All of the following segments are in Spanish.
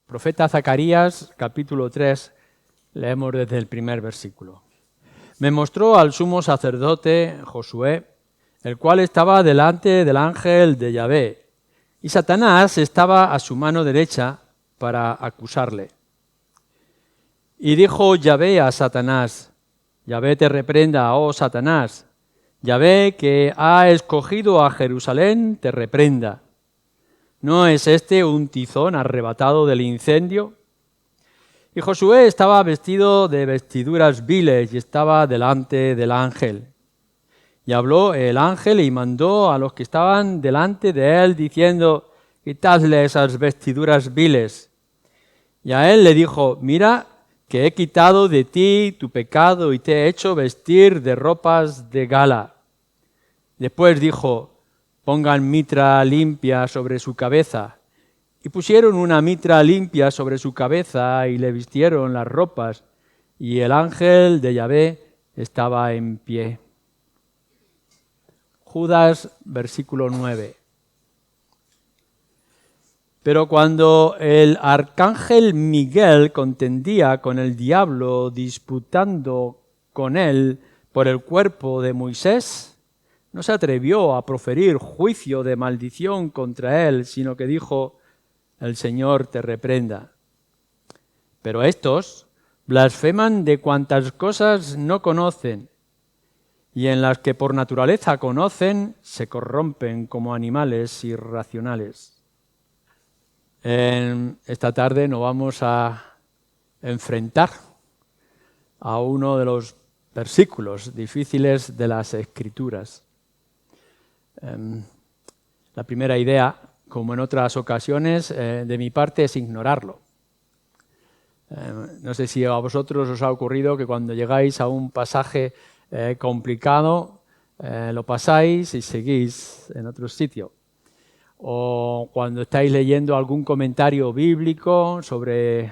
Profeta Zacarías, capítulo 3, leemos desde el primer versículo. Me mostró al sumo sacerdote Josué, el cual estaba delante del ángel de Yahvé, y Satanás estaba a su mano derecha para acusarle. Y dijo Yahvé a Satanás: Yahvé te reprenda, oh Satanás. Yahvé, que ha escogido a Jerusalén, te reprenda. ¿No es este un tizón arrebatado del incendio? Y Josué estaba vestido de vestiduras viles y estaba delante del ángel. Y habló el ángel y mandó a los que estaban delante de él, diciendo: quitadle esas vestiduras viles. Y a él le dijo: mira, que he quitado de ti tu pecado y te he hecho vestir de ropas de gala. Después dijo: pongan mitra limpia sobre su cabeza. Y pusieron una mitra limpia sobre su cabeza y le vistieron las ropas. Y el ángel de Yahvé estaba en pie. Judas, versículo 9. Pero cuando el arcángel Miguel contendía con el diablo, disputando con él por el cuerpo de Moisés, no se atrevió a proferir juicio de maldición contra él, sino que dijo: el Señor te reprenda. Pero estos blasfeman de cuantas cosas no conocen, y en las que por naturaleza conocen, se corrompen como animales irracionales. Esta tarde nos vamos a enfrentar a uno de los versículos difíciles de las Escrituras. La primera idea, como en otras ocasiones, de mi parte es ignorarlo. No sé si a vosotros os ha ocurrido que cuando llegáis a un pasaje complicado, lo pasáis y seguís en otro sitio. O cuando estáis leyendo algún comentario bíblico sobre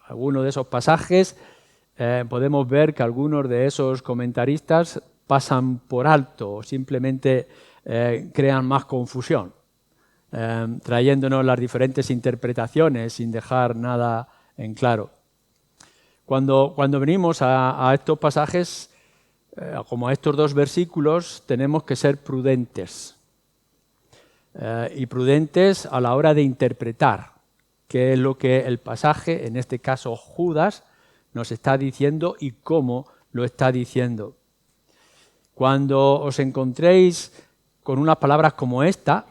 alguno de esos pasajes, podemos ver que algunos de esos comentaristas pasan por alto o simplemente crean más confusión, trayéndonos las diferentes interpretaciones sin dejar nada en claro. Cuando venimos a estos pasajes, como a estos dos versículos, tenemos que ser prudentes. Y prudentes a la hora de interpretar qué es lo que el pasaje, en este caso Judas, nos está diciendo y cómo lo está diciendo. Cuando os encontréis con unas palabras como esta,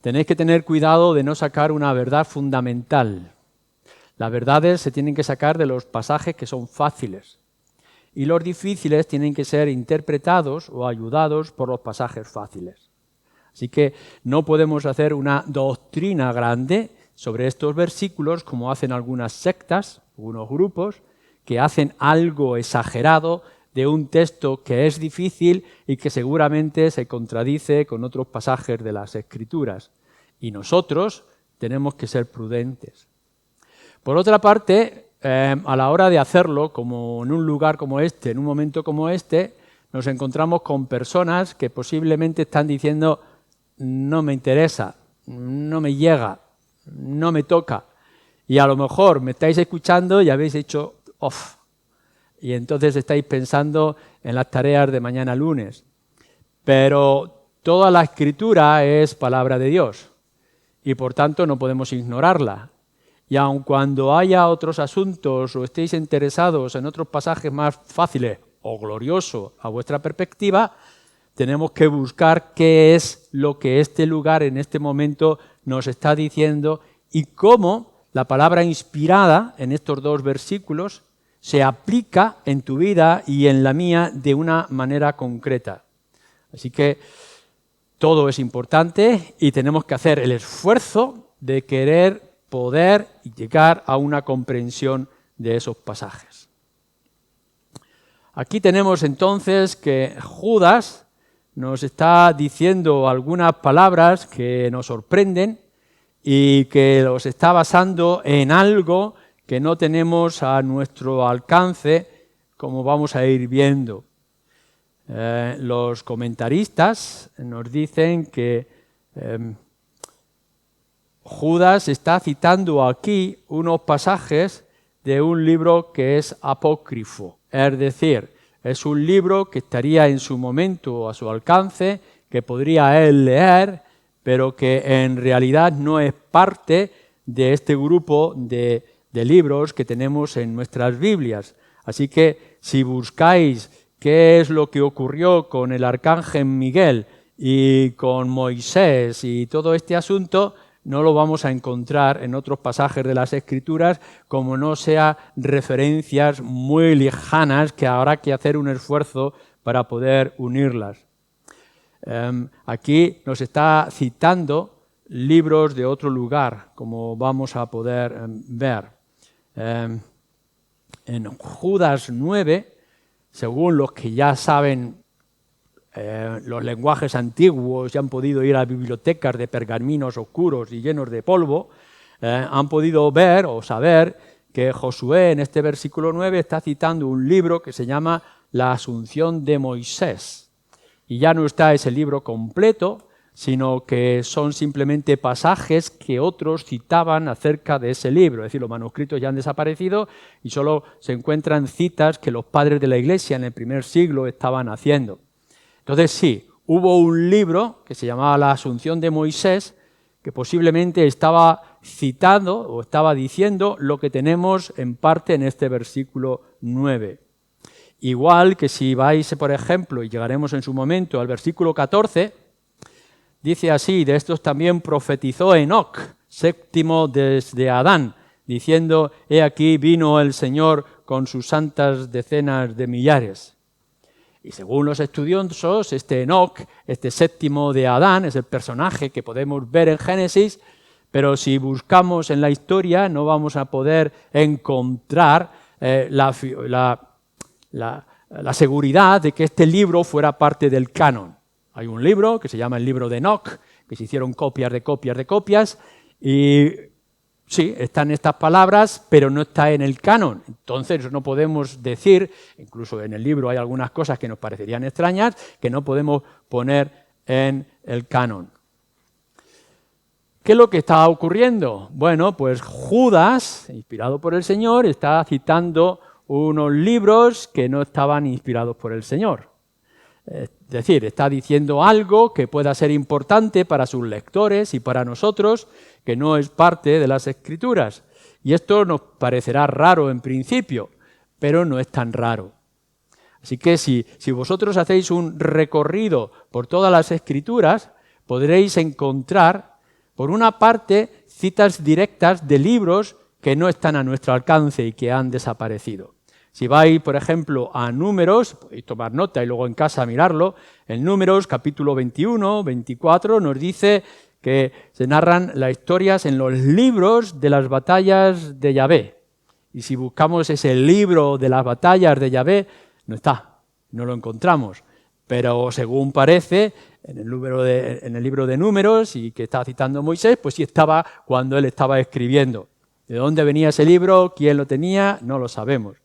tenéis que tener cuidado de no sacar una verdad fundamental. Las verdades se tienen que sacar de los pasajes que son fáciles y los difíciles tienen que ser interpretados o ayudados por los pasajes fáciles. Así que no podemos hacer una doctrina grande sobre estos versículos como hacen algunas sectas, algunos grupos, que hacen algo exagerado de un texto que es difícil y que seguramente se contradice con otros pasajes de las Escrituras. Y nosotros tenemos que ser prudentes. Por otra parte, a la hora de hacerlo, como en un lugar como este, en un momento como este, nos encontramos con personas que posiblemente están diciendo: no me interesa, no me llega, no me toca. Y a lo mejor me estáis escuchando y habéis hecho off. Y entonces estáis pensando en las tareas de mañana lunes. Pero toda la Escritura es palabra de Dios y por tanto no podemos ignorarla. Y aun cuando haya otros asuntos o estéis interesados en otros pasajes más fáciles o gloriosos a vuestra perspectiva, tenemos que buscar qué es lo que este lugar en este momento nos está diciendo y cómo la palabra inspirada en estos dos versículos se aplica en tu vida y en la mía de una manera concreta. Así que todo es importante y tenemos que hacer el esfuerzo de querer poder llegar a una comprensión de esos pasajes. Aquí tenemos entonces que Judas nos está diciendo algunas palabras que nos sorprenden y que los está basando en algo que no tenemos a nuestro alcance, como vamos a ir viendo. Los comentaristas nos dicen que Judas está citando aquí unos pasajes de un libro que es apócrifo, es decir, es un libro que estaría en su momento a su alcance, que podría él leer, pero que en realidad no es parte de este grupo de libros que tenemos en nuestras Biblias. Así que si buscáis qué es lo que ocurrió con el arcángel Miguel y con Moisés y todo este asunto, no lo vamos a encontrar en otros pasajes de las Escrituras, como no sea referencias muy lejanas que habrá que hacer un esfuerzo para poder unirlas. Aquí nos está citando libros de otro lugar, como vamos a poder ver. En Judas 9, según los que ya saben los lenguajes antiguos y han podido ir a bibliotecas de pergaminos oscuros y llenos de polvo, han podido ver o saber que Josué en este versículo 9 está citando un libro que se llama La Asunción de Moisés. Y ya no está ese libro completo, sino que son simplemente pasajes que otros citaban acerca de ese libro. Es decir, los manuscritos ya han desaparecido y solo se encuentran citas que los padres de la Iglesia en el primer siglo estaban haciendo. Entonces sí, hubo un libro que se llamaba La Asunción de Moisés, que posiblemente estaba citando o estaba diciendo lo que tenemos en parte en este versículo 9. Igual que si vais, por ejemplo, y llegaremos en su momento al versículo 14, dice así: de estos también profetizó Enoc, séptimo desde Adán, diciendo: he aquí vino el Señor con sus santas decenas de millares. Y según los estudiosos, este Enoc, este séptimo de Adán, es el personaje que podemos ver en Génesis, pero si buscamos en la historia no vamos a poder encontrar la seguridad de que este libro fuera parte del canon. Hay un libro que se llama el libro de Enoc, que se hicieron copias de copias de copias, y sí, están estas palabras, pero no está en el canon. Entonces no podemos decir, incluso en el libro hay algunas cosas que nos parecerían extrañas, que no podemos poner en el canon. ¿Qué es lo que está ocurriendo? Bueno, pues Judas, inspirado por el Señor, está citando unos libros que no estaban inspirados por el Señor. Es decir, está diciendo algo que pueda ser importante para sus lectores y para nosotros, que no es parte de las Escrituras. Y esto nos parecerá raro en principio, pero no es tan raro. Así que si vosotros hacéis un recorrido por todas las Escrituras, podréis encontrar, por una parte, citas directas de libros que no están a nuestro alcance y que han desaparecido. Si vais, por ejemplo, a Números, podéis tomar nota y luego en casa mirarlo, en Números capítulo 21, 24, nos dice que se narran las historias en los libros de las batallas de Yahvé. Y si buscamos ese libro de las batallas de Yahvé, no está, no lo encontramos. Pero según parece, en el libro de Números, y que está citando Moisés, pues sí estaba cuando él estaba escribiendo. ¿De dónde venía ese libro? ¿Quién lo tenía? No lo sabemos.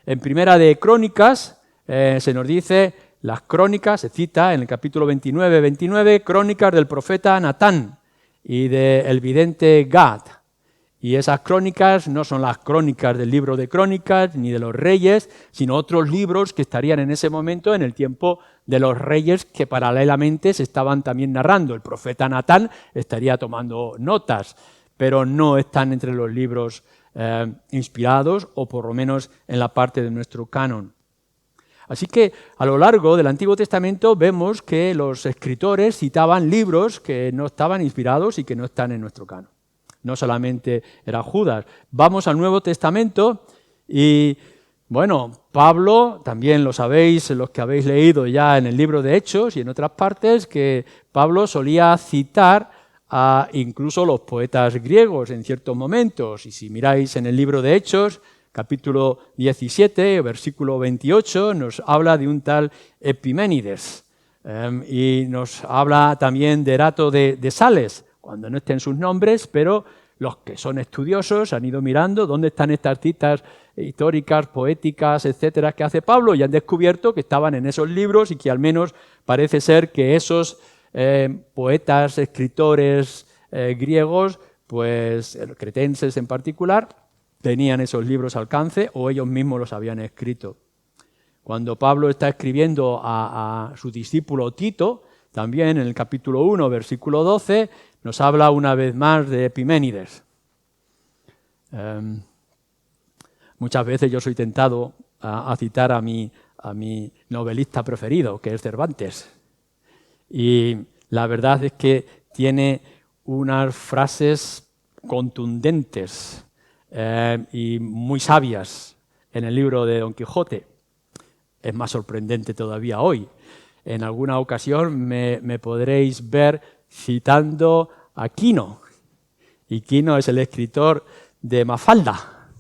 En Primera de Crónicas se nos dice las crónicas, se cita en el capítulo 29, crónicas del profeta Natán y del vidente Gad. Y esas crónicas no son las crónicas del libro de Crónicas ni de los reyes, sino otros libros que estarían en ese momento en el tiempo de los reyes que paralelamente se estaban también narrando. El profeta Natán estaría tomando notas, pero no están entre los libros inspirados, o por lo menos en la parte de nuestro canon. Así que a lo largo del Antiguo Testamento vemos que los escritores citaban libros que no estaban inspirados y que no están en nuestro canon. No solamente era Judas. Vamos al Nuevo Testamento y, bueno, Pablo, también lo sabéis los que habéis leído ya en el libro de Hechos y en otras partes, que Pablo solía citar a incluso los poetas griegos en ciertos momentos. Y si miráis en el libro de Hechos, capítulo 17, versículo 28, nos habla de un tal Epiménides. Y nos habla también de Erato de Sales, cuando no estén sus nombres, pero los que son estudiosos han ido mirando dónde están estas citas históricas, poéticas, etcétera, que hace Pablo, y han descubierto que estaban en esos libros y que al menos parece ser que esos poetas, escritores griegos pues cretenses en particular, tenían esos libros al alcance o ellos mismos los habían escrito. Cuando Pablo está escribiendo a su discípulo Tito, también en el capítulo 1, versículo 12, nos habla una vez más de Epiménides. Muchas veces yo soy tentado a citar a mi novelista preferido, que es Cervantes. Y la verdad es que tiene unas frases contundentes y muy sabias en el libro de Don Quijote. Es más sorprendente todavía hoy. En alguna ocasión me podréis ver citando a Quino. Y Quino es el escritor de Mafalda.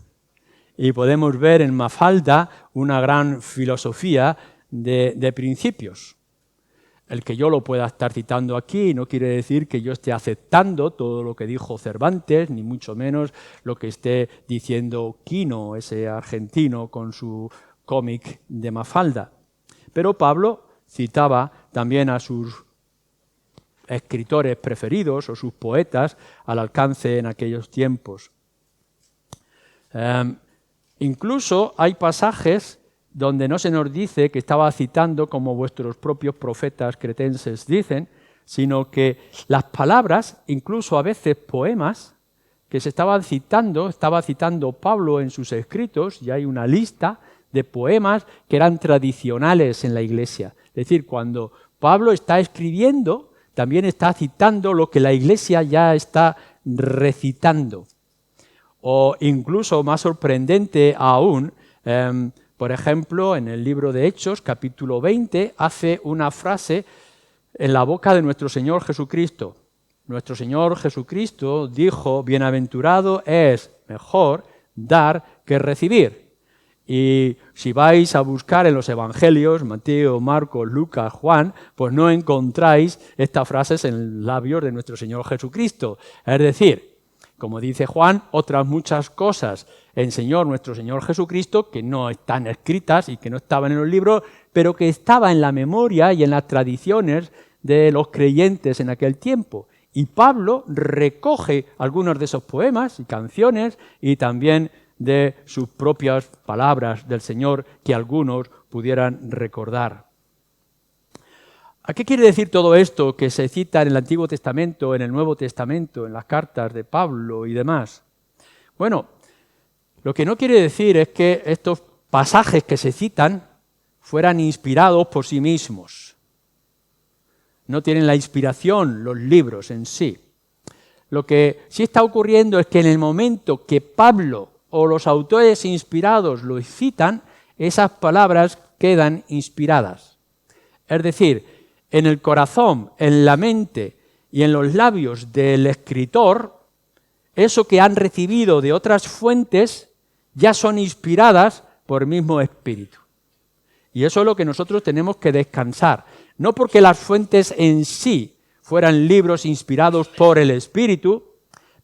Y podemos ver en Mafalda una gran filosofía de principios. El que yo lo pueda estar citando aquí no quiere decir que yo esté aceptando todo lo que dijo Cervantes, ni mucho menos lo que esté diciendo Quino, ese argentino, con su cómic de Mafalda. Pero Pablo citaba también a sus escritores preferidos o sus poetas al alcance en aquellos tiempos. Incluso hay pasajes donde no se nos dice que estaba citando como vuestros propios profetas cretenses dicen, sino que las palabras, incluso a veces poemas, que se estaba citando Pablo en sus escritos, y hay una lista de poemas que eran tradicionales en la Iglesia. Es decir, cuando Pablo está escribiendo, también está citando lo que la Iglesia ya está recitando. O incluso más sorprendente aún, por ejemplo, en el libro de Hechos, capítulo 20, hace una frase en la boca de nuestro Señor Jesucristo. Nuestro Señor Jesucristo dijo, bienaventurado es mejor dar que recibir. Y si vais a buscar en los evangelios, Mateo, Marcos, Lucas, Juan, pues no encontráis estas frases en los labios de nuestro Señor Jesucristo. Es decir, como dice Juan, otras muchas cosas enseñó nuestro Señor Jesucristo que no están escritas y que no estaban en los libros, pero que estaban en la memoria y en las tradiciones de los creyentes en aquel tiempo. Y Pablo recoge algunos de esos poemas y canciones y también de sus propias palabras del Señor que algunos pudieran recordar. ¿A qué quiere decir todo esto que se cita en el Antiguo Testamento, en el Nuevo Testamento, en las cartas de Pablo y demás? Bueno, lo que no quiere decir es que estos pasajes que se citan fueran inspirados por sí mismos. No tienen la inspiración los libros en sí. Lo que sí está ocurriendo es que en el momento que Pablo o los autores inspirados lo citan, esas palabras quedan inspiradas. Es decir, en el corazón, en la mente y en los labios del escritor, eso que han recibido de otras fuentes ya son inspiradas por el mismo Espíritu. Y eso es lo que nosotros tenemos que descansar. No porque las fuentes en sí fueran libros inspirados por el Espíritu,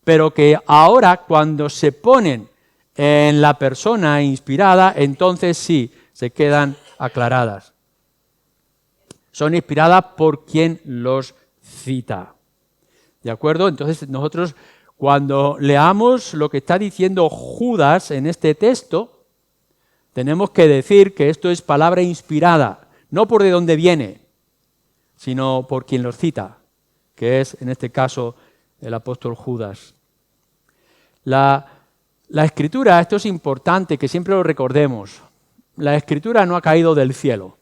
pero que ahora cuando se ponen en la persona inspirada, entonces sí, se quedan aclaradas. Son inspiradas por quien los cita. ¿De acuerdo? Entonces nosotros cuando leamos lo que está diciendo Judas en este texto, tenemos que decir que esto es palabra inspirada, no por de dónde viene, sino por quien los cita, que es en este caso el apóstol Judas. La Escritura, esto es importante que siempre lo recordemos, la Escritura no ha caído del cielo.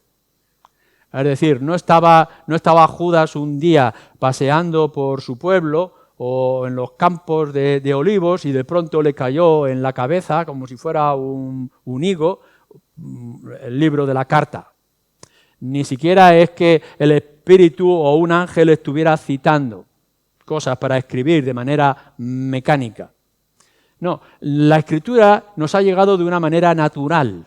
Es decir, no estaba Judas un día paseando por su pueblo o en los campos de olivos y de pronto le cayó en la cabeza, como si fuera un higo, el libro de la carta. Ni siquiera es que el Espíritu o un ángel estuviera citando cosas para escribir de manera mecánica. No, la Escritura nos ha llegado de una manera natural.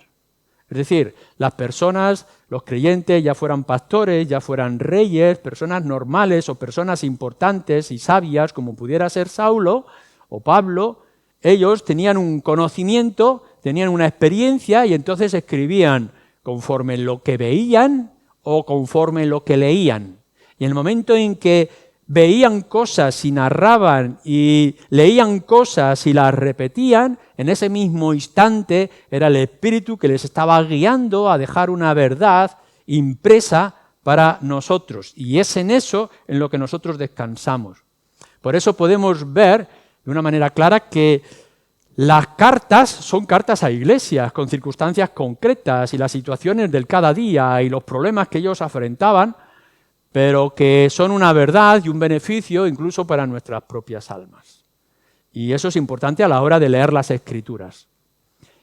Es decir, las personas, los creyentes, ya fueran pastores, ya fueran reyes, personas normales o personas importantes y sabias, como pudiera ser Saulo o Pablo, ellos tenían un conocimiento, tenían una experiencia y entonces escribían conforme lo que veían o conforme lo que leían. Y en el momento en que veían cosas y narraban y leían cosas y las repetían, en ese mismo instante era el Espíritu que les estaba guiando a dejar una verdad impresa para nosotros. Y es en eso en lo que nosotros descansamos. Por eso podemos ver de una manera clara que las cartas son cartas a iglesias con circunstancias concretas y las situaciones del cada día y los problemas que ellos afrontaban, pero que son una verdad y un beneficio incluso para nuestras propias almas. Y eso es importante a la hora de leer las Escrituras.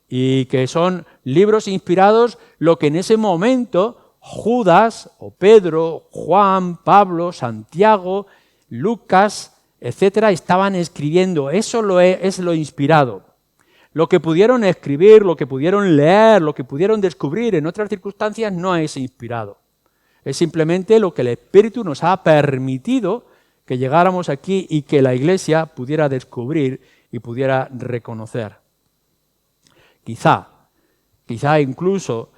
Y que son libros inspirados, lo que en ese momento Judas o Pedro, Juan, Pablo, Santiago, Lucas, etcétera, estaban escribiendo. Eso es lo inspirado. Lo que pudieron escribir, lo que pudieron leer, lo que pudieron descubrir en otras circunstancias no es inspirado. Es simplemente lo que el Espíritu nos ha permitido que llegáramos aquí y que la Iglesia pudiera descubrir y pudiera reconocer. Quizá incluso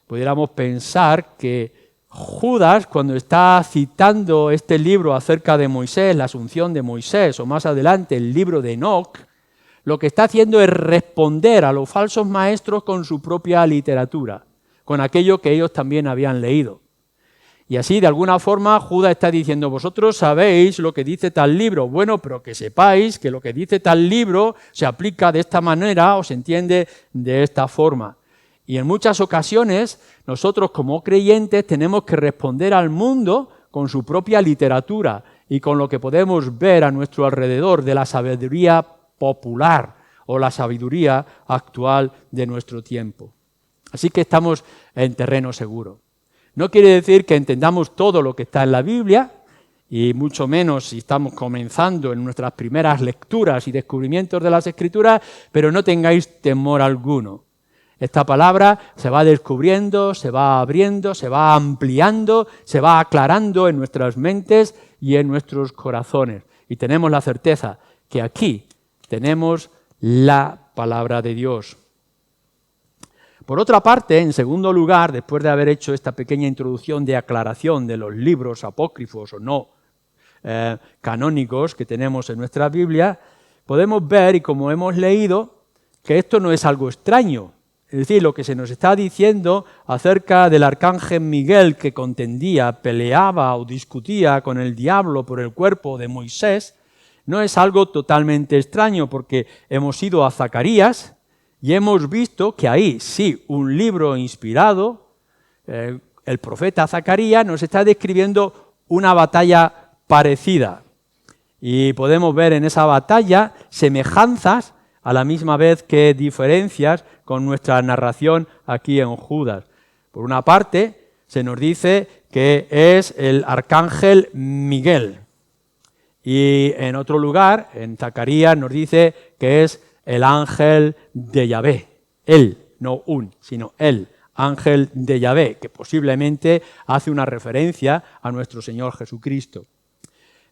pudiéramos pensar que Judas, cuando está citando este libro acerca de Moisés, la asunción de Moisés, o más adelante el libro de Enoc, lo que está haciendo es responder a los falsos maestros con su propia literatura, con aquello que ellos también habían leído. Y así, de alguna forma, Judas está diciendo, vosotros sabéis lo que dice tal libro. Bueno, pero que sepáis que lo que dice tal libro se aplica de esta manera o se entiende de esta forma. Y en muchas ocasiones, nosotros como creyentes tenemos que responder al mundo con su propia literatura y con lo que podemos ver a nuestro alrededor de la sabiduría popular o la sabiduría actual de nuestro tiempo. Así que estamos en terreno seguro. No quiere decir que entendamos todo lo que está en la Biblia, y mucho menos si estamos comenzando en nuestras primeras lecturas y descubrimientos de las Escrituras, pero no tengáis temor alguno. Esta palabra se va descubriendo, se va abriendo, se va ampliando, se va aclarando en nuestras mentes y en nuestros corazones. Y tenemos la certeza que aquí tenemos la palabra de Dios. Por otra parte, en segundo lugar, después de haber hecho esta pequeña introducción de aclaración de los libros apócrifos o no canónicos que tenemos en nuestra Biblia, podemos ver, y como hemos leído, que esto no es algo extraño. Es decir, lo que se nos está diciendo acerca del arcángel Miguel que contendía, peleaba o discutía con el diablo por el cuerpo de Moisés, no es algo totalmente extraño, porque hemos ido a Zacarías y hemos visto que ahí, sí, un libro inspirado, el profeta Zacarías nos está describiendo una batalla parecida. Y podemos ver en esa batalla semejanzas a la misma vez que diferencias con nuestra narración aquí en Judas. Por una parte, se nos dice que es el arcángel Miguel. Y en otro lugar, en Zacarías, nos dice que es el ángel de Yahvé. Él, no un, sino el ángel de Yahvé, que posiblemente hace una referencia a nuestro Señor Jesucristo.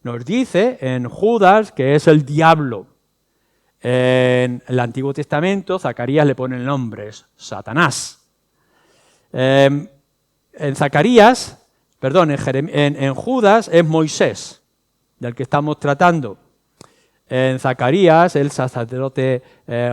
Nos dice en Judas que es el diablo. En el Antiguo Testamento, Zacarías le pone el nombre, es Satanás. En Judas es Moisés, del que estamos tratando. En Zacarías, el sacerdote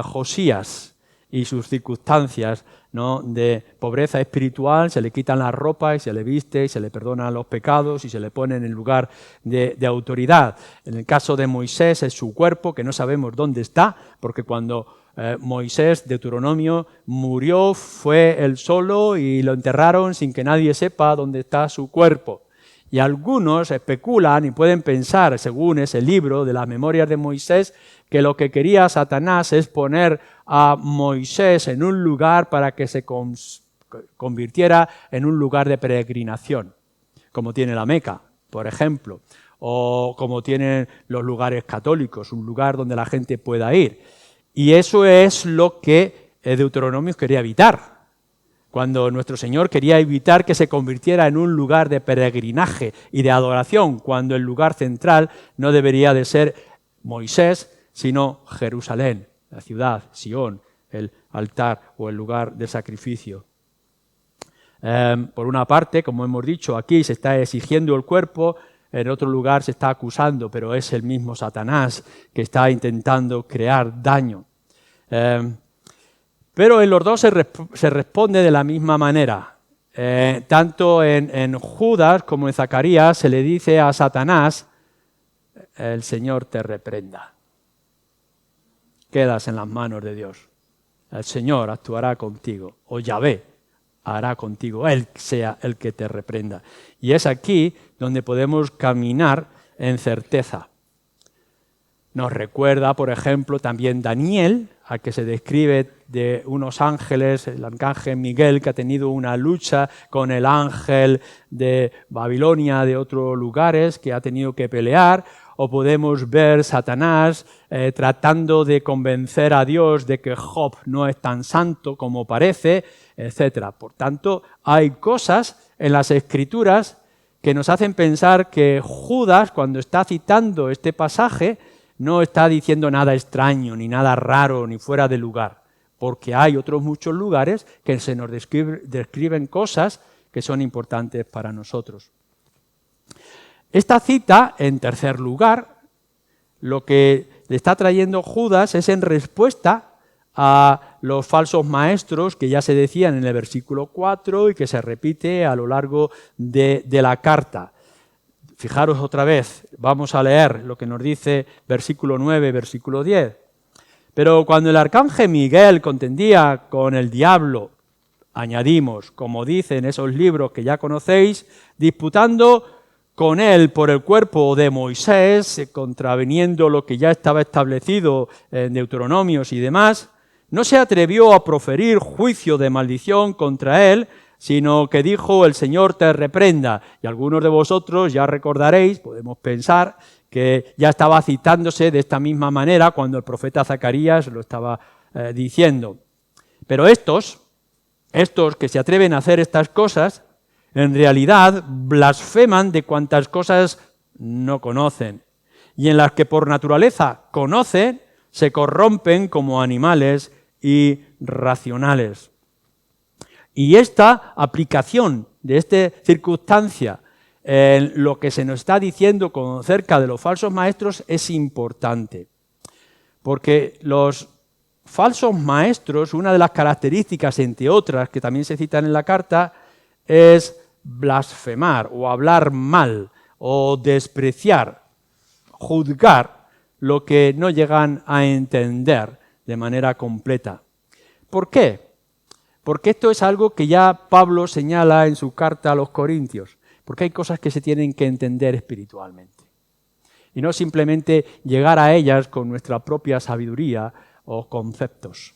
Josías y sus circunstancias, ¿no?, de pobreza espiritual, se le quitan las ropas y se le viste y se le perdonan los pecados y se le pone en el lugar de autoridad. En el caso de Moisés es su cuerpo, que no sabemos dónde está, porque cuando Moisés, Deuteronomio, murió, fue él solo y lo enterraron sin que nadie sepa dónde está su cuerpo. Y algunos especulan y pueden pensar, según ese libro de las Memorias de Moisés, que lo que quería Satanás es poner a Moisés en un lugar para que se convirtiera en un lugar de peregrinación, como tiene la Meca, por ejemplo, o como tienen los lugares católicos, un lugar donde la gente pueda ir. Y eso es lo que Deuteronomio quería evitar. Cuando nuestro Señor quería evitar que se convirtiera en un lugar de peregrinaje y de adoración, cuando el lugar central no debería de ser Moisés, sino Jerusalén, la ciudad, Sión, el altar o el lugar de sacrificio. Por una parte, como hemos dicho, aquí se está exigiendo el cuerpo, en otro lugar se está acusando, pero es el mismo Satanás que está intentando crear daño. Pero en los dos se responde de la misma manera. Tanto en Judas como en Zacarías se le dice a Satanás, el Señor te reprenda. Quedas en las manos de Dios. El Señor actuará contigo, o Yahvé hará contigo, Él sea el que te reprenda. Y es aquí donde podemos caminar en certeza. Nos recuerda, por ejemplo, también Daniel, al que se describe de unos ángeles, el arcángel Miguel, que ha tenido una lucha con el ángel de Babilonia, de otros lugares, que ha tenido que pelear. O podemos ver Satanás tratando de convencer a Dios de que Job no es tan santo como parece, etc. Por tanto, hay cosas en las Escrituras que nos hacen pensar que Judas, cuando está citando este pasaje, no está diciendo nada extraño, ni nada raro, ni fuera de lugar, porque hay otros muchos lugares que se nos describen cosas que son importantes para nosotros. Esta cita, en tercer lugar, lo que le está trayendo Judas es en respuesta a los falsos maestros que ya se decían en el versículo 4 y que se repite a lo largo de la carta. Fijaros otra vez, vamos a leer lo que nos dice versículo 9, versículo 10. Pero cuando el arcángel Miguel contendía con el diablo, añadimos, como dicen esos libros que ya conocéis, disputando con él por el cuerpo de Moisés, contraviniendo lo que ya estaba establecido en Deuteronomios y demás, no se atrevió a proferir juicio de maldición contra él, sino que dijo, el Señor te reprenda. Y algunos de vosotros ya recordaréis, podemos pensar, que ya estaba citándose de esta misma manera cuando el profeta Zacarías lo estaba diciendo. Pero estos que se atreven a hacer estas cosas, en realidad blasfeman de cuantas cosas no conocen, y en las que por naturaleza conocen, se corrompen como animales irracionales. Y esta aplicación de esta circunstancia en lo que se nos está diciendo acerca de los falsos maestros es importante, porque los falsos maestros, una de las características, entre otras, que también se citan en la carta, es blasfemar o hablar mal o despreciar, juzgar lo que no llegan a entender de manera completa. ¿Por qué? Porque esto es algo que ya Pablo señala en su carta a los Corintios, porque hay cosas que se tienen que entender espiritualmente y no simplemente llegar a ellas con nuestra propia sabiduría o conceptos.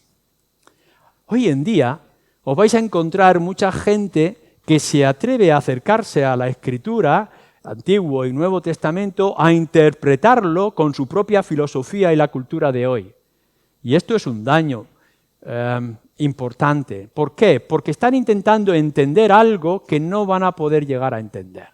Hoy en día os vais a encontrar mucha gente que se atreve a acercarse a la Escritura, Antiguo y Nuevo Testamento, a interpretarlo con su propia filosofía y la cultura de hoy. Y esto es un daño importante. ¿Por qué? Porque están intentando entender algo que no van a poder llegar a entender.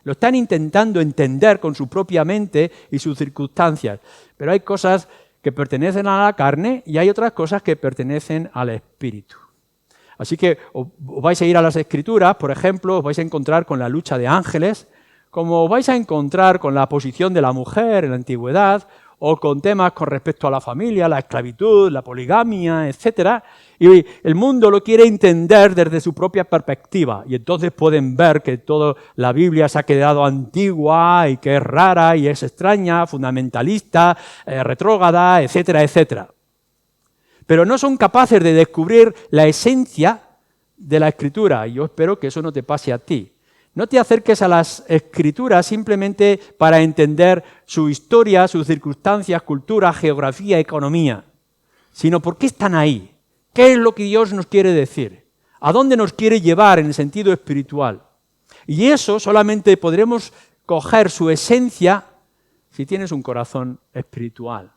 Lo están intentando entender con su propia mente y sus circunstancias. Pero hay cosas que pertenecen a la carne y hay otras cosas que pertenecen al espíritu. Así que os vais a ir a las Escrituras, por ejemplo, os vais a encontrar con la lucha de ángeles, como os vais a encontrar con la posición de la mujer en la antigüedad, o con temas con respecto a la familia, la esclavitud, la poligamia, etc. Y el mundo lo quiere entender desde su propia perspectiva. Y entonces pueden ver que toda la Biblia se ha quedado antigua y que es rara y es extraña, fundamentalista, retrógrada, etcétera, etcétera. Pero no son capaces de descubrir la esencia de la Escritura. Y yo espero que eso no te pase a ti. No te acerques a las Escrituras simplemente para entender su historia, sus circunstancias, cultura, geografía, economía, sino por qué están ahí. ¿Qué es lo que Dios nos quiere decir? ¿A dónde nos quiere llevar en el sentido espiritual? Y eso solamente podremos coger su esencia si tienes un corazón espiritual,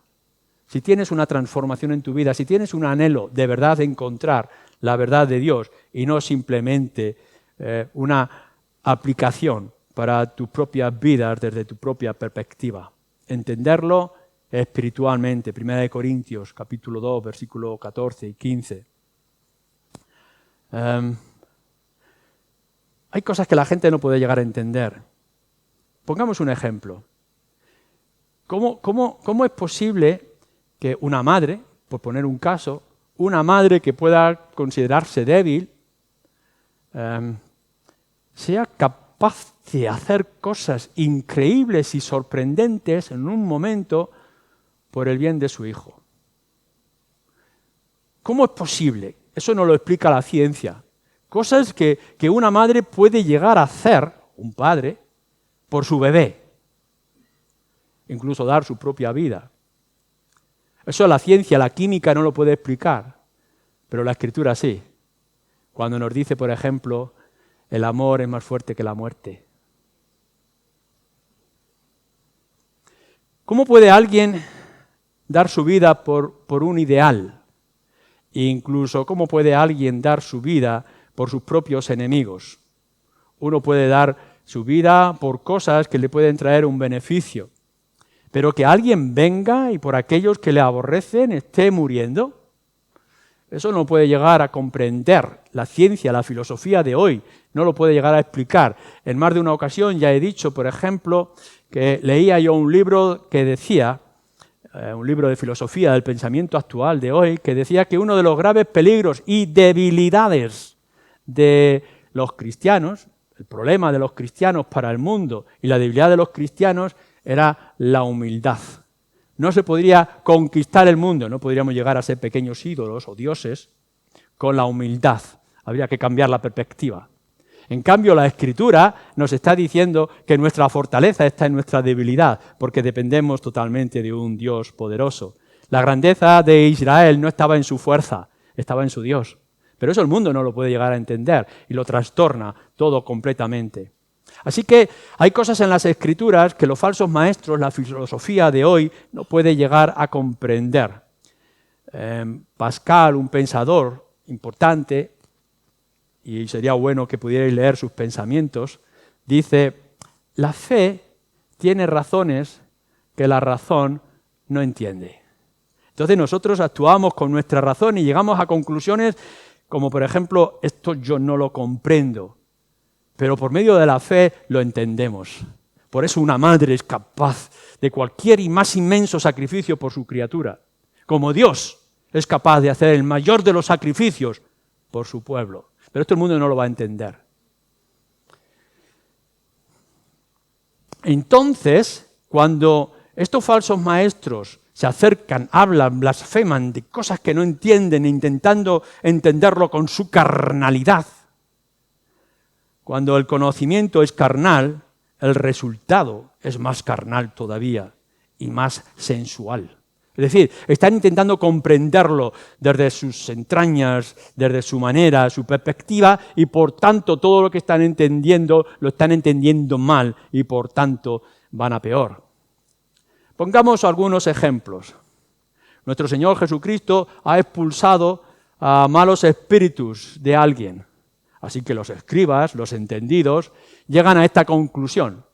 si tienes una transformación en tu vida, si tienes un anhelo de verdad de encontrar la verdad de Dios y no simplemente una aplicación para tus propias vidas desde tu propia perspectiva. Entenderlo espiritualmente. 1 Corintios, capítulo 2, versículos 14 y 15. Hay cosas que la gente no puede llegar a entender. Pongamos un ejemplo. ¿Cómo es posible que una madre, por poner un caso, una madre que pueda considerarse débil, sea capaz de hacer cosas increíbles y sorprendentes en un momento por el bien de su hijo? ¿Cómo es posible? Eso no lo explica la ciencia. Cosas que una madre puede llegar a hacer, un padre, por su bebé. Incluso dar su propia vida. Eso la ciencia, la química no lo puede explicar, pero la Escritura sí. Cuando nos dice, por ejemplo, el amor es más fuerte que la muerte. ¿Cómo puede alguien dar su vida por un ideal? E incluso, ¿cómo puede alguien dar su vida por sus propios enemigos? Uno puede dar su vida por cosas que le pueden traer un beneficio, pero que alguien venga y por aquellos que le aborrecen esté muriendo, eso no puede llegar a comprender. La ciencia, la filosofía de hoy no lo puede llegar a explicar. En más de una ocasión ya he dicho, por ejemplo, que leía yo un libro que decía, un libro de filosofía del pensamiento actual de hoy, que decía que uno de los graves peligros y debilidades de los cristianos, el problema de los cristianos para el mundo y la debilidad de los cristianos era la humildad. No se podría conquistar el mundo, no podríamos llegar a ser pequeños ídolos o dioses con la humildad. Habría que cambiar la perspectiva. En cambio, la Escritura nos está diciendo que nuestra fortaleza está en nuestra debilidad, porque dependemos totalmente de un Dios poderoso. La grandeza de Israel no estaba en su fuerza, estaba en su Dios. Pero eso el mundo no lo puede llegar a entender y lo trastorna todo completamente. Así que hay cosas en las Escrituras que los falsos maestros, la filosofía de hoy, no puede llegar a comprender. Pascal, un pensador importante, y sería bueno que pudierais leer sus pensamientos, dice, la fe tiene razones que la razón no entiende. Entonces nosotros actuamos con nuestra razón y llegamos a conclusiones como, por ejemplo, esto yo no lo comprendo, pero por medio de la fe lo entendemos. Por eso una madre es capaz de cualquier y más inmenso sacrificio por su criatura, como Dios es capaz de hacer el mayor de los sacrificios por su pueblo. Pero esto el mundo no lo va a entender. Entonces, cuando estos falsos maestros se acercan, hablan, blasfeman de cosas que no entienden, intentando entenderlo con su carnalidad, cuando el conocimiento es carnal, el resultado es más carnal todavía y más sensual. Es decir, están intentando comprenderlo desde sus entrañas, desde su manera, su perspectiva, y por tanto todo lo que están entendiendo lo están entendiendo mal y por tanto van a peor. Pongamos algunos ejemplos. Nuestro Señor Jesucristo ha expulsado a malos espíritus de alguien. Así que los escribas, los entendidos, llegan a esta conclusión.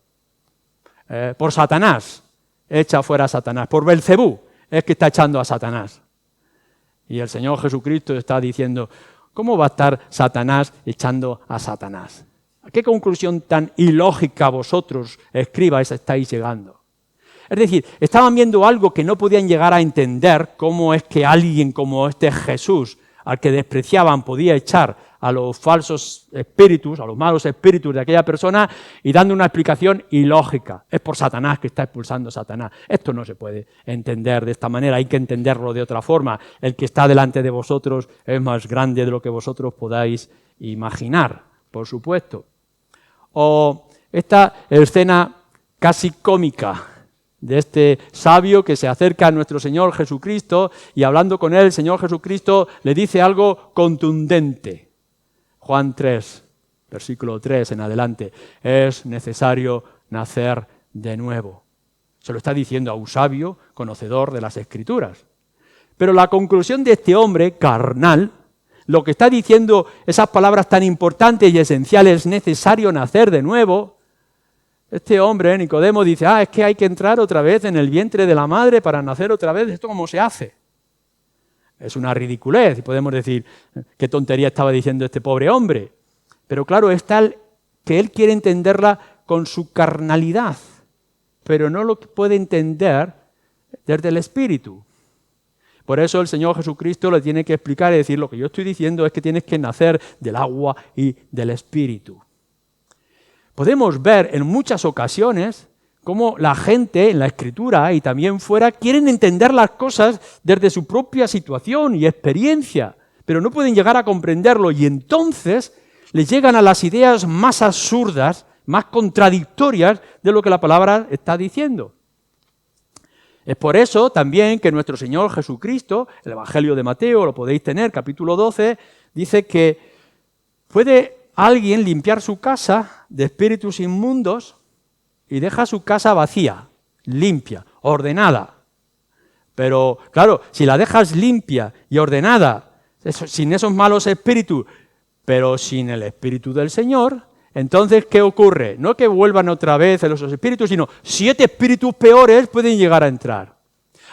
Por Satanás, echa fuera a Satanás. Por Belcebú, es que está echando a Satanás. Y el Señor Jesucristo está diciendo, ¿cómo va a estar Satanás echando a Satanás? ¿A qué conclusión tan ilógica vosotros, escribas, estáis llegando? Es decir, estaban viendo algo que no podían llegar a entender, cómo es que alguien como este Jesús, al que despreciaban, podía echar a los falsos espíritus, a los malos espíritus de aquella persona, y dando una explicación ilógica. Es por Satanás que está expulsando a Satanás. Esto no se puede entender de esta manera, hay que entenderlo de otra forma. El que está delante de vosotros es más grande de lo que vosotros podáis imaginar, por supuesto. O esta escena casi cómica de este sabio que se acerca a nuestro Señor Jesucristo y hablando con él, el Señor Jesucristo le dice algo contundente. Juan 3, versículo 3 en adelante, es necesario nacer de nuevo. Se lo está diciendo a un sabio conocedor de las Escrituras. Pero la conclusión de este hombre carnal, lo que está diciendo esas palabras tan importantes y esenciales, es necesario nacer de nuevo. Este hombre, Nicodemo, dice, es que hay que entrar otra vez en el vientre de la madre para nacer otra vez. ¿Esto cómo se hace? Es una ridiculez y podemos decir, qué tontería estaba diciendo este pobre hombre. Pero claro, es tal que él quiere entenderla con su carnalidad, pero no lo puede entender desde el Espíritu. Por eso el Señor Jesucristo le tiene que explicar y decir, lo que yo estoy diciendo es que tienes que nacer del agua y del Espíritu. Podemos ver en muchas ocasiones cómo la gente en la Escritura y también fuera quieren entender las cosas desde su propia situación y experiencia, pero no pueden llegar a comprenderlo y entonces les llegan a las ideas más absurdas, más contradictorias de lo que la palabra está diciendo. Es por eso también que nuestro Señor Jesucristo, el Evangelio de Mateo, lo podéis tener, capítulo 12, dice que puede alguien limpiar su casa de espíritus inmundos y deja su casa vacía, limpia, ordenada. Pero claro, si la dejas limpia y ordenada, sin esos malos espíritus, pero sin el Espíritu del Señor, entonces, ¿qué ocurre? No que vuelvan otra vez esos espíritus, sino 7 espíritus peores pueden llegar a entrar.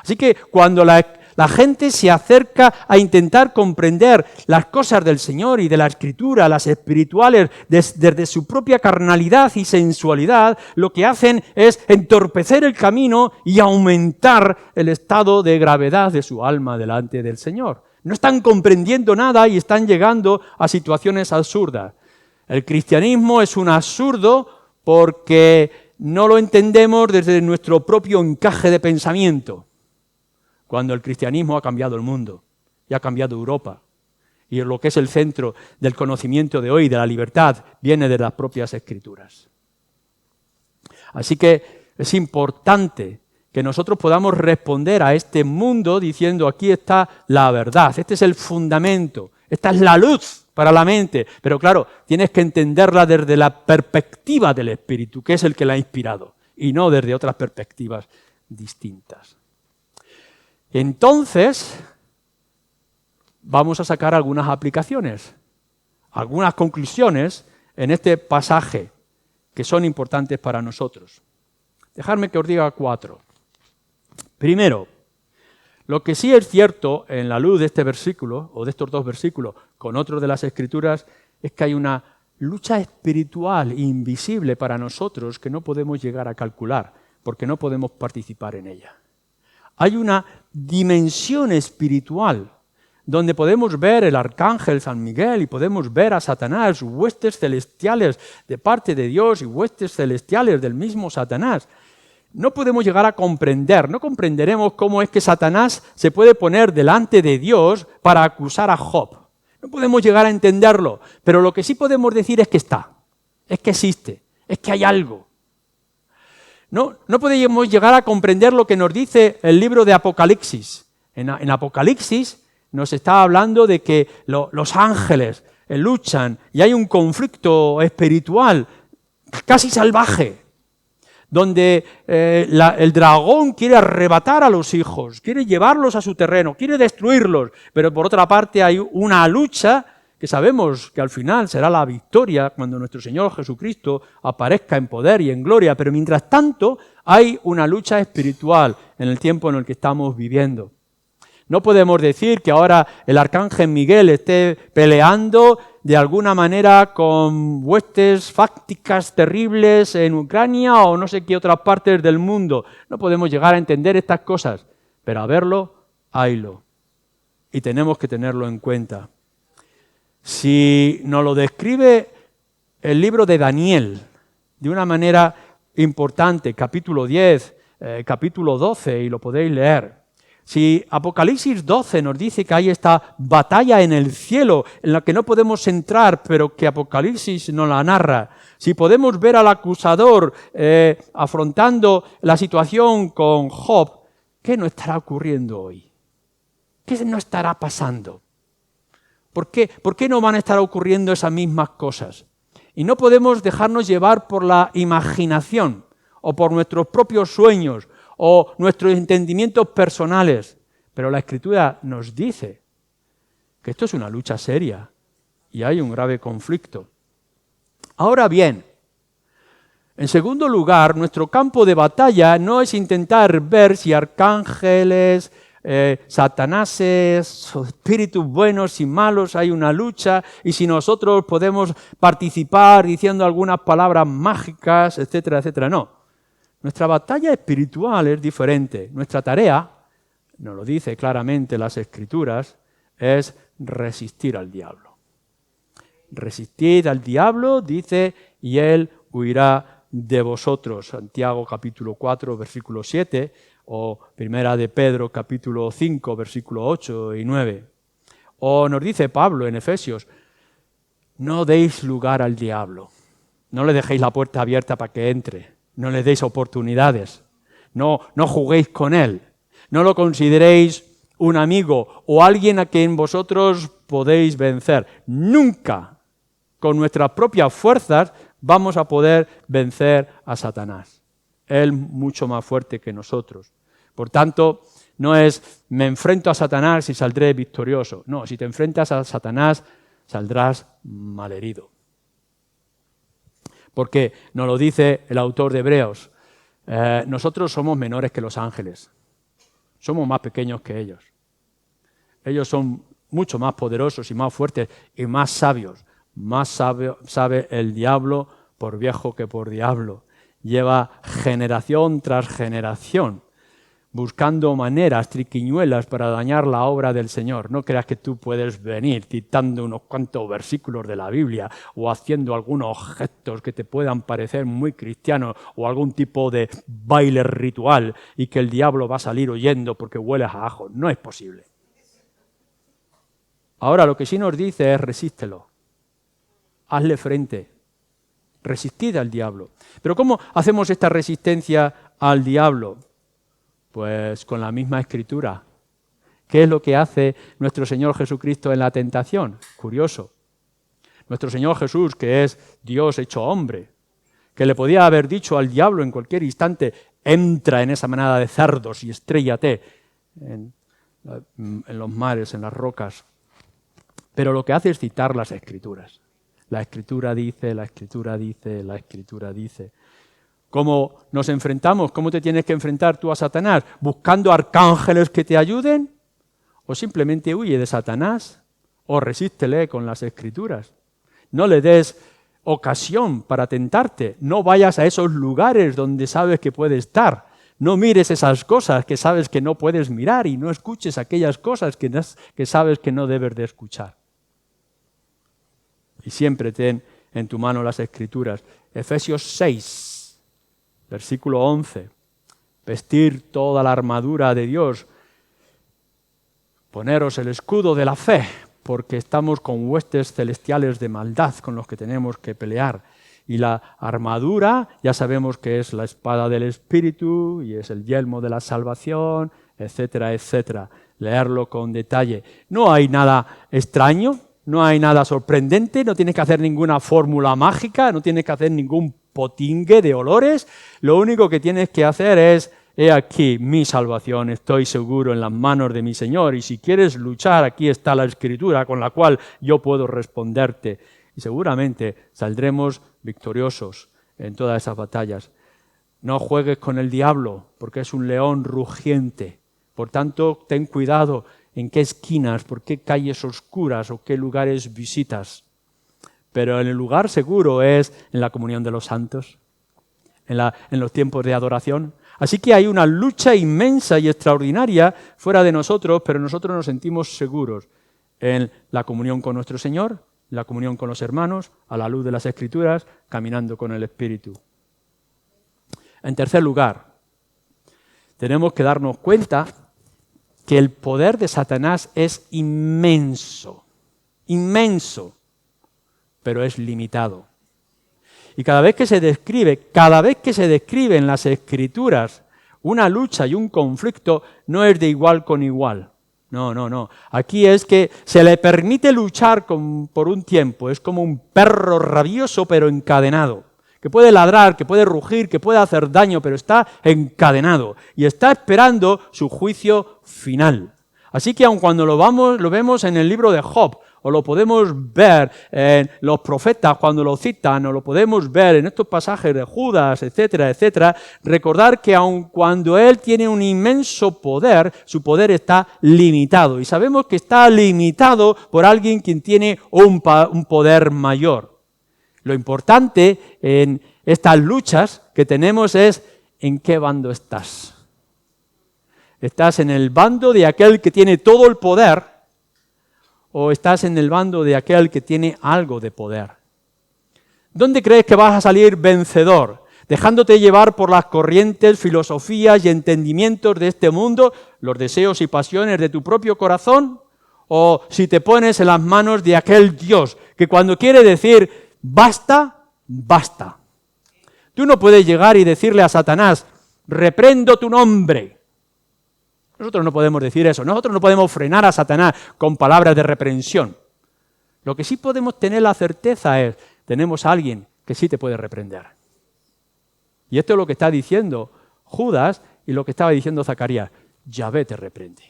Así que cuando la gente se acerca a intentar comprender las cosas del Señor y de la Escritura, las espirituales, desde su propia carnalidad y sensualidad, lo que hacen es entorpecer el camino y aumentar el estado de gravedad de su alma delante del Señor. No están comprendiendo nada y están llegando a situaciones absurdas. El cristianismo es un absurdo porque no lo entendemos desde nuestro propio encaje de pensamiento, cuando el cristianismo ha cambiado el mundo y ha cambiado Europa. Y lo que es el centro del conocimiento de hoy, de la libertad, viene de las propias Escrituras. Así que es importante que nosotros podamos responder a este mundo diciendo, aquí está la verdad, este es el fundamento, esta es la luz para la mente, pero claro, tienes que entenderla desde la perspectiva del Espíritu, que es el que la ha inspirado, y no desde otras perspectivas distintas. Entonces, vamos a sacar algunas aplicaciones, algunas conclusiones en este pasaje que son importantes para nosotros. Dejadme que os diga 4. Primero, lo que sí es cierto en la luz de este versículo, o de estos 2 versículos, con otros de las Escrituras, es que hay una lucha espiritual invisible para nosotros que no podemos llegar a calcular, porque no podemos participar en ella. Hay una dimensión espiritual donde podemos ver el arcángel San Miguel y podemos ver a Satanás, huestes celestiales de parte de Dios y huestes celestiales del mismo Satanás. No podemos llegar a comprender, no comprenderemos cómo es que Satanás se puede poner delante de Dios para acusar a Job. No podemos llegar a entenderlo, pero lo que sí podemos decir es que está, es que existe, es que hay algo. No podemos llegar a comprender lo que nos dice el libro de Apocalipsis. En Apocalipsis nos está hablando de que los ángeles luchan y hay un conflicto espiritual casi salvaje, donde el dragón quiere arrebatar a los hijos, quiere llevarlos a su terreno, quiere destruirlos, pero por otra parte hay una lucha que sabemos que al final será la victoria cuando nuestro Señor Jesucristo aparezca en poder y en gloria, pero mientras tanto hay una lucha espiritual en el tiempo en el que estamos viviendo. No podemos decir que ahora el arcángel Miguel esté peleando de alguna manera con huestes fácticas terribles en Ucrania o no sé qué otras partes del mundo. No podemos llegar a entender estas cosas, pero a verlo, haylo. Y tenemos que tenerlo en cuenta. Si nos lo describe el libro de Daniel de una manera importante, capítulo 10, capítulo 12, y lo podéis leer. Si Apocalipsis 12 nos dice que hay esta batalla en el cielo en la que no podemos entrar, pero que Apocalipsis nos la narra, si podemos ver al acusador afrontando la situación con Job, ¿qué no estará ocurriendo hoy? ¿Qué no estará pasando? ¿Por qué no van a estar ocurriendo esas mismas cosas? Y no podemos dejarnos llevar por la imaginación o por nuestros propios sueños o nuestros entendimientos personales. Pero la Escritura nos dice que esto es una lucha seria y hay un grave conflicto. Ahora bien, en segundo lugar, nuestro campo de batalla no es intentar ver si arcángeles, Satanás es espíritus buenos y malos, hay una lucha, y si nosotros podemos participar diciendo algunas palabras mágicas, etcétera, etcétera. No, nuestra batalla espiritual es diferente. Nuestra tarea, nos lo dice claramente las Escrituras, es resistir al diablo. Resistid al diablo, dice, y él huirá de vosotros. Santiago capítulo 4, versículo 7, o Primera de Pedro capítulo 5, versículo 8 y 9. O nos dice Pablo en Efesios, no deis lugar al diablo, no le dejéis la puerta abierta para que entre, no le deis oportunidades, no juguéis con él, no lo consideréis un amigo o alguien a quien vosotros podéis vencer. Nunca con nuestras propias fuerzas vamos a poder vencer a Satanás. Él mucho más fuerte que nosotros. Por tanto, no es me enfrento a Satanás y saldré victorioso. No, si te enfrentas a Satanás, saldrás malherido. Porque nos lo dice el autor de Hebreos, nosotros somos menores que los ángeles. Somos más pequeños que ellos. Ellos son mucho más poderosos y más fuertes y más sabios. Más sabe el diablo por viejo que por diablo. Lleva generación tras generación buscando maneras, triquiñuelas para dañar la obra del Señor. No creas que tú puedes venir citando unos cuantos versículos de la Biblia o haciendo algunos gestos que te puedan parecer muy cristianos o algún tipo de baile ritual y que el diablo va a salir huyendo porque hueles a ajo. No es posible. Ahora lo que sí nos dice es resístelo. Hazle frente. Resistid al diablo. Pero ¿cómo hacemos esta resistencia al diablo? Pues con la misma Escritura. ¿Qué es lo que hace nuestro Señor Jesucristo en la tentación? Curioso. Nuestro Señor Jesús, que es Dios hecho hombre, que le podía haber dicho al diablo en cualquier instante, entra en esa manada de cerdos y estréllate en los mares, en las rocas. Pero lo que hace es citar las Escrituras. La Escritura dice, la Escritura dice, la Escritura dice. ¿Cómo nos enfrentamos? ¿Cómo te tienes que enfrentar tú a Satanás? ¿Buscando arcángeles que te ayuden? ¿O simplemente huye de Satanás? ¿O resístele con las Escrituras? No le des ocasión para tentarte. No vayas a esos lugares donde sabes que puede estar. No mires esas cosas que sabes que no puedes mirar y no escuches aquellas cosas que sabes que no debes de escuchar. Y siempre ten en tu mano las Escrituras. Efesios 6, versículo 11. Vestir toda la armadura de Dios. Poneros el escudo de la fe, porque estamos con huestes celestiales de maldad con los que tenemos que pelear. Y la armadura, ya sabemos que es la espada del Espíritu y es el yelmo de la salvación, etcétera, etcétera. Leerlo con detalle. No hay nada extraño. No hay nada sorprendente, no tienes que hacer ninguna fórmula mágica, no tienes que hacer ningún potingue de olores. Lo único que tienes que hacer es, he aquí mi salvación, estoy seguro en las manos de mi Señor. Y si quieres luchar, aquí está la Escritura con la cual yo puedo responderte. Y seguramente saldremos victoriosos en todas esas batallas. No juegues con el diablo, porque es un león rugiente. Por tanto, ten cuidado. ¿En qué esquinas, por qué calles oscuras o qué lugares visitas? Pero en el lugar seguro es en la comunión de los santos, en los tiempos de adoración. Así que hay una lucha inmensa y extraordinaria fuera de nosotros, pero nosotros nos sentimos seguros en la comunión con nuestro Señor, la comunión con los hermanos, a la luz de las Escrituras, caminando con el Espíritu. En tercer lugar, tenemos que darnos cuenta que el poder de Satanás es inmenso, inmenso, pero es limitado. Y cada vez que se describe en las Escrituras una lucha y un conflicto, no es de igual con igual. No. Aquí es que se le permite luchar por un tiempo. Es como un perro rabioso pero encadenado, que puede ladrar, que puede rugir, que puede hacer daño, pero está encadenado y está esperando su juicio final. Así que aun cuando lo vemos en el libro de Job, o lo podemos ver en los profetas cuando lo citan, o lo podemos ver en estos pasajes de Judas, etcétera, etcétera, recordar que aun cuando él tiene un inmenso poder, su poder está limitado. Y sabemos que está limitado por alguien quien tiene un poder mayor. Lo importante en estas luchas que tenemos es en qué bando estás. ¿Estás en el bando de aquel que tiene todo el poder o estás en el bando de aquel que tiene algo de poder? ¿Dónde crees que vas a salir vencedor? ¿Dejándote llevar por las corrientes, filosofías y entendimientos de este mundo, los deseos y pasiones de tu propio corazón? ¿O si te pones en las manos de aquel Dios que cuando quiere decir basta, basta? Tú no puedes llegar y decirle a Satanás, reprendo tu nombre. Nosotros no podemos decir eso. Nosotros no podemos frenar a Satanás con palabras de reprensión. Lo que sí podemos tener la certeza es, tenemos a alguien que sí te puede reprender. Y esto es lo que está diciendo Judas y lo que estaba diciendo Zacarías. Yahvé te reprende.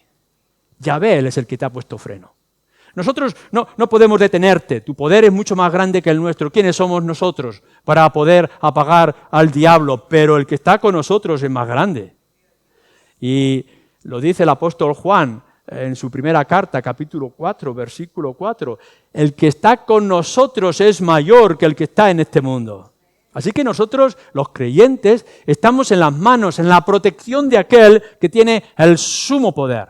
Yahvé, él es el que te ha puesto freno. Nosotros no podemos detenerte. Tu poder es mucho más grande que el nuestro. ¿Quiénes somos nosotros para poder apagar al diablo? Pero el que está con nosotros es más grande. Y lo dice el apóstol Juan en su primera carta, capítulo 4, versículo 4. El que está con nosotros es mayor que el que está en este mundo. Así que nosotros, los creyentes, estamos en las manos, en la protección de aquel que tiene el sumo poder.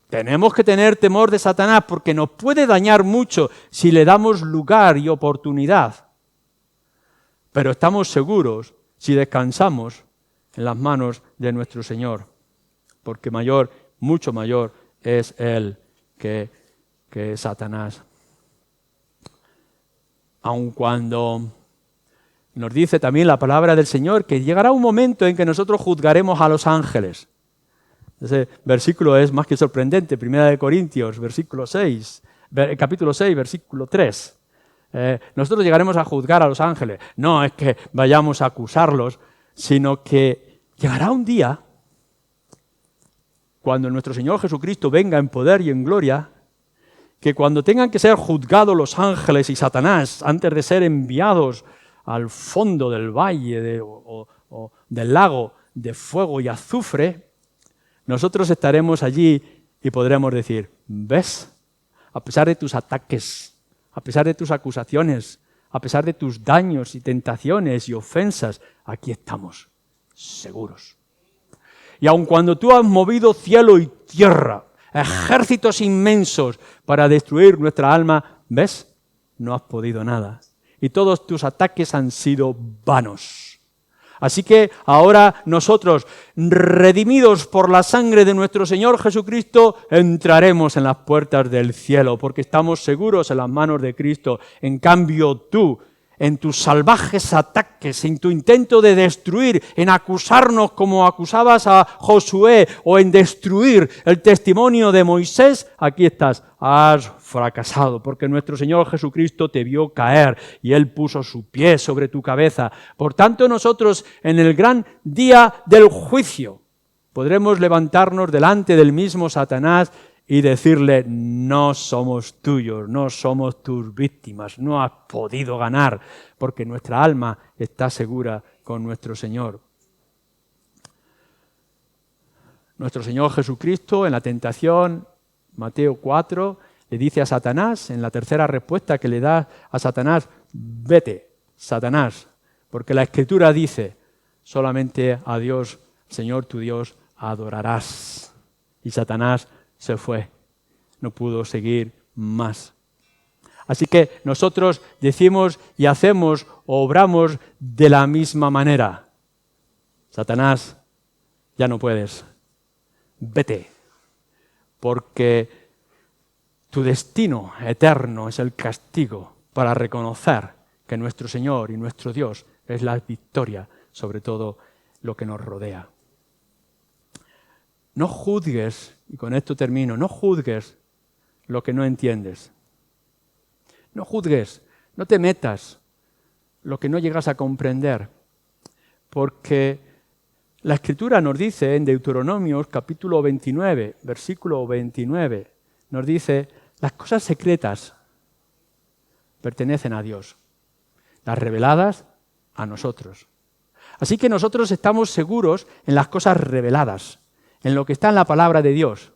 Tenemos que tener temor de Satanás porque nos puede dañar mucho si le damos lugar y oportunidad. Pero estamos seguros si descansamos en las manos de nuestro Señor. Porque mayor, mucho mayor es Él que Satanás. Aun cuando nos dice también la palabra del Señor que llegará un momento en que nosotros juzgaremos a los ángeles. Ese versículo es más que sorprendente, 1 Corintios, capítulo 6, versículo 3. Nosotros llegaremos a juzgar a los ángeles. No es que vayamos a acusarlos, sino que llegará un día cuando nuestro Señor Jesucristo venga en poder y en gloria, que cuando tengan que ser juzgados los ángeles y Satanás antes de ser enviados al fondo del valle o del lago de fuego y azufre, nosotros estaremos allí y podremos decir, ¿ves? A pesar de tus ataques, a pesar de tus acusaciones, a pesar de tus daños y tentaciones y ofensas, aquí estamos, seguros. Y aun cuando tú has movido cielo y tierra, ejércitos inmensos para destruir nuestra alma, ¿ves? No has podido nada. Y todos tus ataques han sido vanos. Así que ahora nosotros, redimidos por la sangre de nuestro Señor Jesucristo, entraremos en las puertas del cielo, porque estamos seguros en las manos de Cristo. En cambio tú, en tus salvajes ataques, en tu intento de destruir, en acusarnos como acusabas a Josué o en destruir el testimonio de Moisés, aquí estás, has fracasado, porque nuestro Señor Jesucristo te vio caer y Él puso su pie sobre tu cabeza. Por tanto, nosotros en el gran día del juicio podremos levantarnos delante del mismo Satanás y decirle, no somos tuyos, no somos tus víctimas, no has podido ganar, porque nuestra alma está segura con nuestro Señor. Nuestro Señor Jesucristo en la tentación, Mateo 4, le dice a Satanás, en la tercera respuesta que le da a Satanás, vete, Satanás, porque la Escritura dice, solamente a Dios, Señor tu Dios, adorarás. Y Satanás se fue, no pudo seguir más. Así que nosotros decimos y hacemos, obramos de la misma manera. Satanás, ya no puedes, vete, porque tu destino eterno es el castigo para reconocer que nuestro Señor y nuestro Dios es la victoria sobre todo lo que nos rodea. No juzgues, y con esto termino, no juzgues lo que no entiendes. No juzgues, no te metas lo que no llegas a comprender, porque La Escritura nos dice en Deuteronomios capítulo 29, versículo 29, nos dice, las cosas secretas pertenecen a Dios, las reveladas a nosotros. Así que nosotros estamos seguros en las cosas reveladas, en lo que está en la palabra de Dios.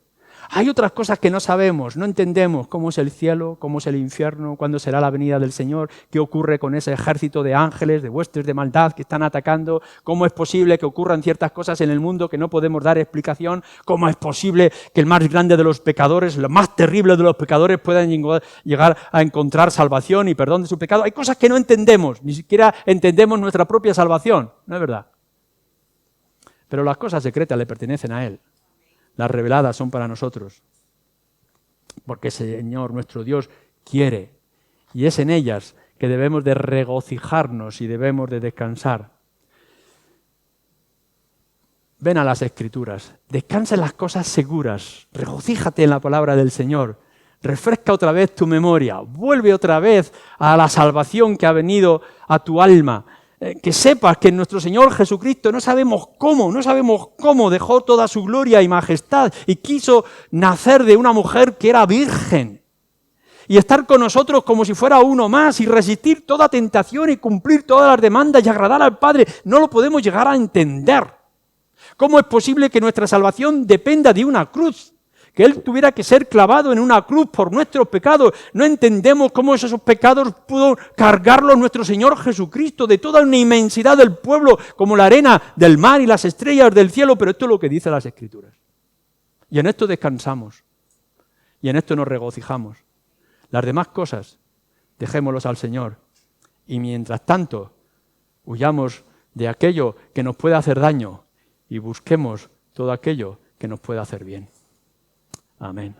Hay otras cosas que no sabemos, no entendemos cómo es el cielo, cómo es el infierno, cuándo será la venida del Señor, qué ocurre con ese ejército de ángeles, de huestes de maldad que están atacando, cómo es posible que ocurran ciertas cosas en el mundo que no podemos dar explicación, cómo es posible que el más grande de los pecadores, lo más terrible de los pecadores puedan llegar a encontrar salvación y perdón de su pecado. Hay cosas que no entendemos, ni siquiera entendemos nuestra propia salvación, ¿no es verdad? Pero las cosas secretas le pertenecen a Él. Las reveladas son para nosotros, porque el Señor, nuestro Dios, quiere, y es en ellas que debemos de regocijarnos y debemos de descansar. Ven a las Escrituras, descansa en las cosas seguras, regocíjate en la palabra del Señor, refresca otra vez tu memoria, vuelve otra vez a la salvación que ha venido a tu alma. Que sepas que nuestro Señor Jesucristo no sabemos cómo dejó toda su gloria y majestad y quiso nacer de una mujer que era virgen y estar con nosotros como si fuera uno más y resistir toda tentación y cumplir todas las demandas y agradar al Padre. No lo podemos llegar a entender. ¿Cómo es posible que nuestra salvación dependa de una cruz? Que Él tuviera que ser clavado en una cruz por nuestros pecados. No entendemos cómo esos pecados pudo cargarlos nuestro Señor Jesucristo de toda una inmensidad del pueblo, como la arena del mar y las estrellas del cielo, pero esto es lo que dicen las Escrituras. Y en esto descansamos, y en esto nos regocijamos. Las demás cosas, dejémoslos al Señor, y mientras tanto, huyamos de aquello que nos puede hacer daño, y busquemos todo aquello que nos pueda hacer bien. Amén.